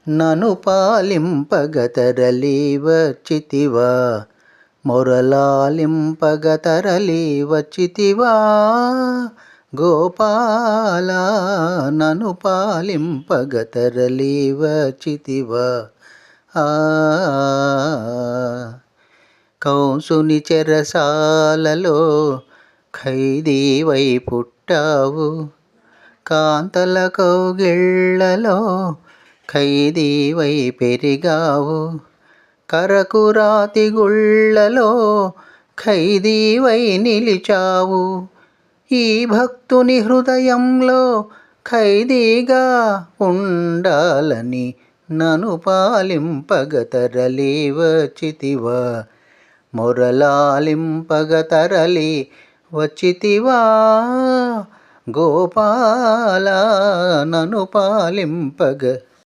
నను పాలింపగ తరలి వచ్చితివా, మొరలాలింపగ తరలి వచ్చితివా. గోపాల నను పాలింపగ తరలి వచ్చితివా. కంసుని చెరసాలలో ఖైదీవై పుట్టావు, కాంతల కౌగిళ్లలో ఖైదీవై పెరిగావు. కరకురాతి గుళ్ళలో ఖైదీవై నిలిచావు. ఈ భక్తుని హృదయంలో ఖైదీగా ఉండాలని నను పాలింపగ తరలి వచ్చితివా, మొరలాలింపగ తరలి వచ్చితివా. గోపాల నను పాలింపగ